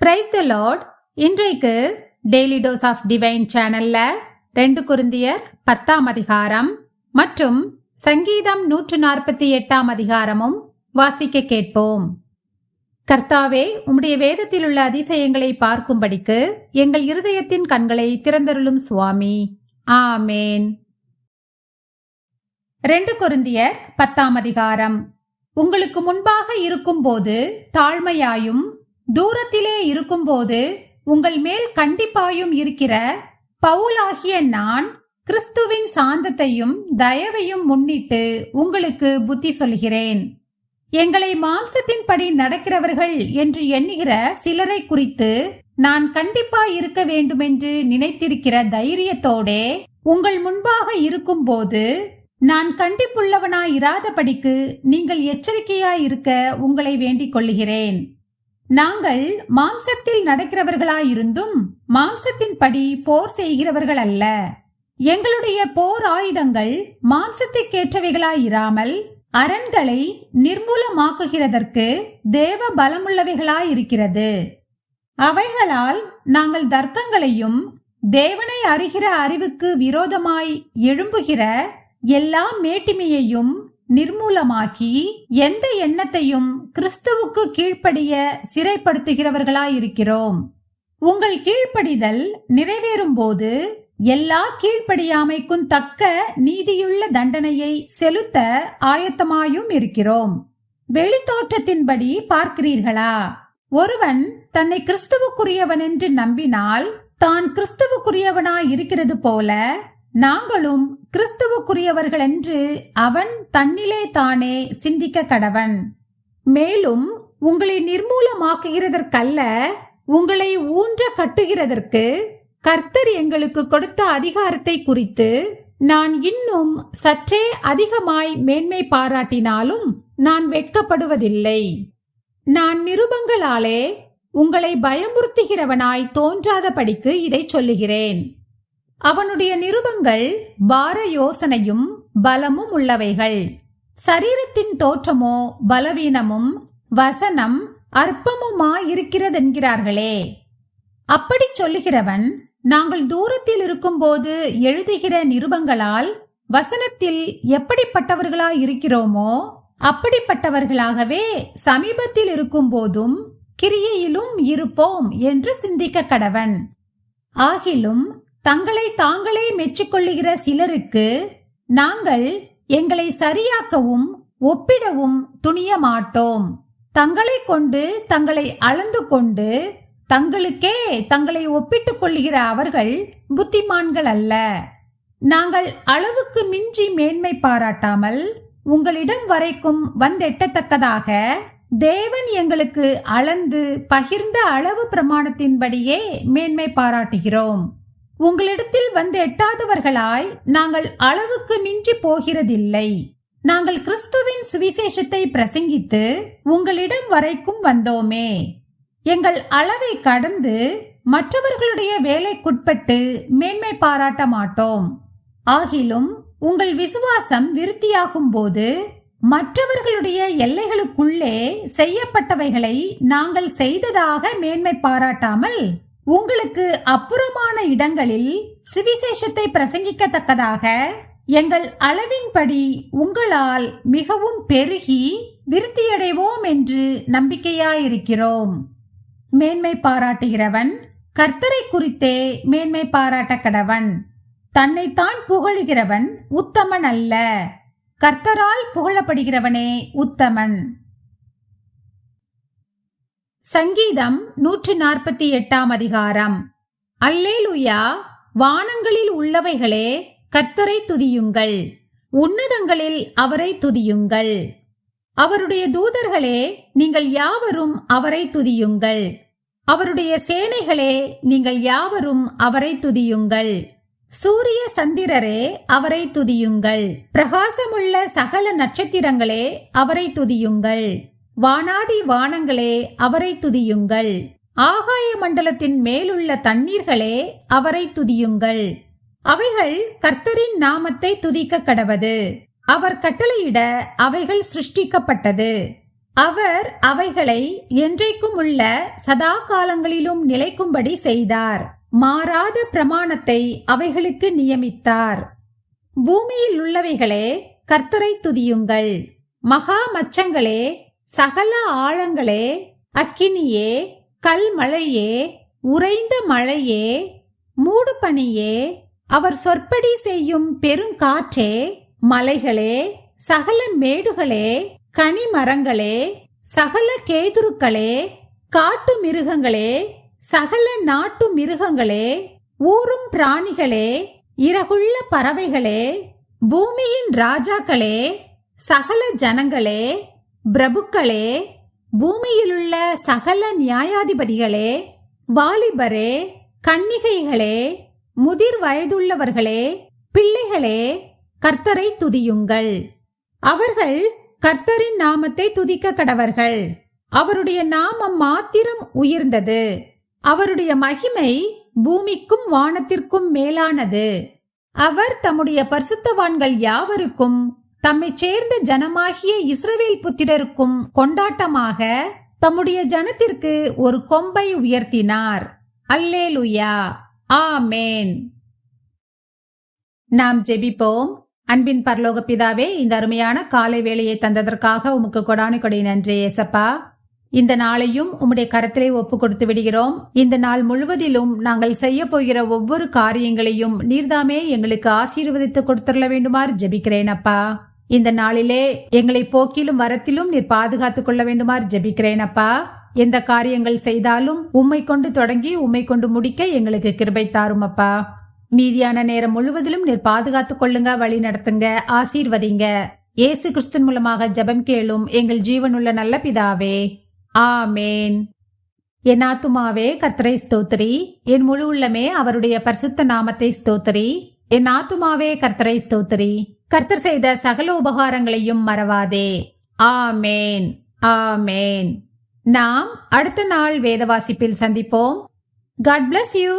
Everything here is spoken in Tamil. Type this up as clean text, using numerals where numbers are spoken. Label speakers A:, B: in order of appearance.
A: Praise the Lord. இன்றைக்கு டெய்லி டோஸ் ஆஃப் டிவைன் சேனல்ல 2 கொரிந்தியர் 10ஆம் அதிகாரம் மற்றும் சங்கீதம் 148ஆம் அதிகாரமும் வாசிக்க கேட்போம். கர்த்தாவே, உம்முடைய வேதத்தில் உள்ள அதிசயங்களை பார்க்கும்படிக்கு எங்கள் இருதயத்தின் கண்களை திறந்தருளும் சுவாமி. ஆமேன். 2 கொரிந்தியர் 10ஆம் அதிகாரம். உங்களுக்கு முன்பாக இருக்கும்போது தாழ்மையாயும் தூரத்திலே இருக்கும்போது உங்கள் மேல் கண்டிப்பாயும் இருக்கிற பவுலாகிய நான் கிறிஸ்துவின் சாந்தத்தையும் தயவையும் முன்னிட்டு உங்களுக்கு புத்தி சொல்கிறேன். எங்களை மாம்சத்தின்படி நடக்கிறவர்கள் என்று எண்ணுகிற சிலரை குறித்து நான் கண்டிப்பாய் இருக்க வேண்டுமென்று நினைத்திருக்கிற தைரியத்தோடே உங்கள் முன்பாக இருக்கும்போது நான் கண்டிப்புள்ளவனாயிராதபடிக்கு நீங்கள் எச்சரிக்கையாயிருக்க உங்களை வேண்டிக் கொள்ளுகிறேன். நாங்கள் மாம்சத்தில் நடக்கிறவர்களாயிருந்தும் மாம்சத்தின்படி போர் செய்கிறவர்கள் அல்ல. எங்களுடைய போர் ஆயுதங்கள் மாம்சத்துக்கேற்றவைகளாயிராமல் அரண்களை நிர்மூலமாக்குகிறதற்கு தேவ பலமுள்ளவைகளாயிருக்கிறது. அவைகளால் நாங்கள் தர்க்கங்களையும் தேவனை அறிகிற அறிவுக்கு விரோதமாய் எழும்புகிற எல்லா மேட்டிமையையும் நிர்மூலமாக்கி எந்த எண்ணத்தையும் கிறிஸ்துவுக்கு கீழ்ப்படிய சிறைப்படுத்துகிறவர்களாயிருக்கிறோம். உங்கள் கீழ்ப்படிதல் நிறைவேறும் போது எல்லா கீழ்ப்படியாமைக்கும் தக்க நீதியுள்ள தண்டனையை செலுத்த ஆயத்தமாயும் இருக்கிறோம். வெளித்தோற்றத்தின்படி பார்க்கிறீர்களா? ஒருவன் தன்னை கிறிஸ்துவுக்குரியவன் என்று நம்பினால் தான் கிறிஸ்துவுக்குரியவனாய் இருக்கிறது போல நாங்களும் கிறிஸ்துவுக்குரியவர்கள் என்று அவன் தன்னிலே தானே சிந்திக்க கடவன். மேலும் உங்களை நிர்மூலமாக்குகிறதற்கல்ல, உங்களை ஊன்ற கட்டுகிறதற்கு கர்த்தர் எங்களுக்கு கொடுத்த அதிகாரத்தை குறித்து நான் இன்னும் சற்றே அதிகமாய் மேன்மை பாராட்டினாலும் நான் வெட்கப்படுவதில்லை. நான் நிருபங்களாலே உங்களை பயமுறுத்துகிறவனாய் தோன்றாதபடிக்கு இதை சொல்லுகிறேன். அவனுடைய நிருபங்கள் பார யோசனையும் பலமும் உள்ளவைகள். சரீரத்தின் தோற்றமோ பலவீனமும் வசனம் அற்பமுமாயிருக்கிறதென்கிறார்களே. அப்படி சொல்லுகிறவன் நாங்கள் தூரத்தில் இருக்கும்போது எழுதுகிற நிருபங்களால் வசனத்தில் எப்படிப்பட்டவர்களாயிருக்கிறோமோ அப்படிப்பட்டவர்களாகவே சமீபத்தில் இருக்கும் போதும் கிரியையிலும் இருப்போம் என்று சிந்திக்க கடவன். ஆகிலும் தங்களை தாங்களே மெச்சிக்கொள்ளுகிற சிலருக்கு நாங்கள் எங்களை சரியாக்கவும் ஒப்பிடவும் துணிய மாட்டோம். தங்களை கொண்டு தங்களை அளந்து கொண்டு தங்களுக்கே தங்களை ஒப்பிட்டுக் கொள்ளுகிற அவர்கள் புத்திமான்கள் அல்ல. நாங்கள் அளவுக்கு மிஞ்சி மேன்மை பாராட்டாமல் உங்களிடம் வரைக்கும் வந்தெட்டத்தக்கதாக தேவன் எங்களுக்கு அளந்து பகிர்ந்த அளவு பிரமாணத்தின்படியே மேன்மை பாராட்டுகிறோம். உங்களிடத்தில் வந்து எட்டாதவர்களாய் நாங்கள் அளவுக்கு மிஞ்சி போகிறதில்லை. நாங்கள் கிறிஸ்துவின் சுவிசேஷத்தை பிரசங்கித்து உங்களிடம் வரைக்கும் வந்தோமே. எங்கள் அளவை கடந்து மற்றவர்களுடைய வேலைக்குட்பட்டு மேன்மை பாராட்ட மாட்டோம். ஆகிலும் உங்கள் விசுவாசம் விருத்தியாகும் போது மற்றவர்களுடைய எல்லைகளுக்குள்ளே செய்யப்பட்டவைகளை நாங்கள் செய்ததாக மேன்மை பாராட்டாமல் உங்களுக்கு அப்புறமான இடங்களில் சுவிசேஷத்தை பிரசங்கிக்கத்தக்கதாக எங்கள் அளவின்படி உங்களால் மிகவும் பெருகி விருத்தியடைவோம் என்று நம்பிக்கையாயிருக்கிறோம். மேன்மை பாராட்டுகிறவன் கர்த்தரை குறித்தே மேன்மை பாராட்ட கடவன். தன்னைத்தான் புகழுகிறவன் உத்தமன் அல்ல, கர்த்தரால் புகழப்படுகிறவனே உத்தமன். சங்கீதம் 148ஆம் அதிகாரம். அல்லேலூயா! வானங்களில் உள்ளவைகளே கர்த்தரை துதியுங்கள், உன்னதங்களில் அவரை துதியுங்கள். அவருடைய தூதர்களே நீங்கள் யாவரும் அவரை துதியுங்கள். அவருடைய சேனைகளே நீங்கள் யாவரும் அவரை துதியுங்கள். சூரிய சந்திரரே அவரை துதியுங்கள். பிரகாசமுள்ள சகல நட்சத்திரங்களே அவரை துதியுங்கள். வானாதி வானங்களே அவரை துதியுங்கள். ஆகாய மண்டலத்தின் மேலுள்ள தண்ணீர்களே அவரை துதியுங்கள். அவைகள் கர்த்தரின் நாமத்தை துதிக்க கடவது. அவர் கட்டளையிட அவைகள் சிருஷ்டிக்கப்பட்டது. அவர் அவைகளை என்றைக்கும் உள்ள சதா காலங்களிலும் நிலைக்கும்படி செய்தார். மாறாத பிரமாணத்தை அவைகளுக்கு நியமித்தார். பூமியில் உள்ளவைகளே, கர்த்தரை துதியுங்கள். மகா மச்சங்களே, சகல ஆழங்களே, அக்கினியே, கல்மழையே, உறைந்த மழையே, மூடுபனியே, அவர் சொற்படி செய்யும் பெருங்காற்றே, மலைகளே, சகல மேடுகளே, கனிமரங்களே, சகல கேதுருக்களே, காட்டு மிருகங்களே, சகல நாட்டு மிருகங்களே, ஊரும் பிராணிகளே, இறகுள்ள பறவைகளே, பூமியின் ராஜாக்களே, சகல ஜனங்களே, பிரபுக்களே, பூமியிலுள்ள சகல நியாயாதிபதிகளே, வாலிபரே, கன்னிகைகளே, முதிர் வயதுள்ளவர்களே, பிள்ளைகளே, கர்த்தரை துதியுங்கள். அவர்கள் கர்த்தரின் நாமத்தை துதிக்க கடவர்கள். அவருடைய நாமம் மாத்திரம் உயர்ந்தது. அவருடைய மகிமை பூமிக்கும் வானத்திற்கும் மேலானது. அவர் தம்முடைய பரிசுத்தவான்கள் யாவருக்கும் தம்மை சேர்ந்த ஜனமாகிய இஸ்ரவேல் புத்திரருக்கும் கொண்டாட்டமாக தம்முடைய ஜனத்திற்கு ஒரு கொம்பை உயர்த்தினார். அல்லேலூயா, ஆமேன். நாம் ஜெபிப்போம். அன்பின் பரலோக பிதாவே, இந்த அருமையான காலை வேளையை தந்ததற்காக உமக்கு கொடானு கொடை நன்றி ஏசப்பா. இந்த நாளையும் உம்முடைய கரத்திலே ஒப்பு கொடுத்து விடுகிறோம். இந்த நாள் முழுவதிலும் நாங்கள் செய்ய போகிற ஒவ்வொரு காரியங்களையும் நீர்தாமே எங்களுக்கு ஆசீர்வதித்து கொடுத்துள்ள வேண்டுமாறு ஜெபிக்கிறேன் அப்பா. இந்த நாளிலே எங்களை போக்கிலும் வரத்திலும் நீர் பாதுகாத்துக் கொள்ள வேண்டுமாறு ஜெபிக்கிறேன் அப்பா. எந்த காரியங்கள் செய்தாலும் உம்மை கொண்டு தொடங்கி உம்மை கொண்டு முடிக்க எங்களுக்கு கிருபை தாரும் அப்பா. மீதியான நேரம் முழுவதிலும் நீர் பாதுகாத்துக் கொள்ளுங்க, வழி நடத்துங்க, ஆசீர்வதிங்க. இயேசு கிறிஸ்துவின் மூலமாக ஜெபம் கேளும் எங்கள் ஜீவனுள்ள நல்ல பிதாவே, ஆமேன். என் ஆத்துமாவே கர்த்தரை ஸ்தோத்திரி, என் முழு உள்ளமே அவருடைய பரிசுத்த நாமத்தை ஸ்தோத்திரி. என் ஆத்துமாவே கர்த்தரை ஸ்தோத்திரி, கர்த்தர் செய்த சகல உபகாரங்களையும் மறவாதே. ஆமேன், ஆமேன். நாம் அடுத்த நாள் வேத வாசிப்பில் சந்திப்போம். God bless you.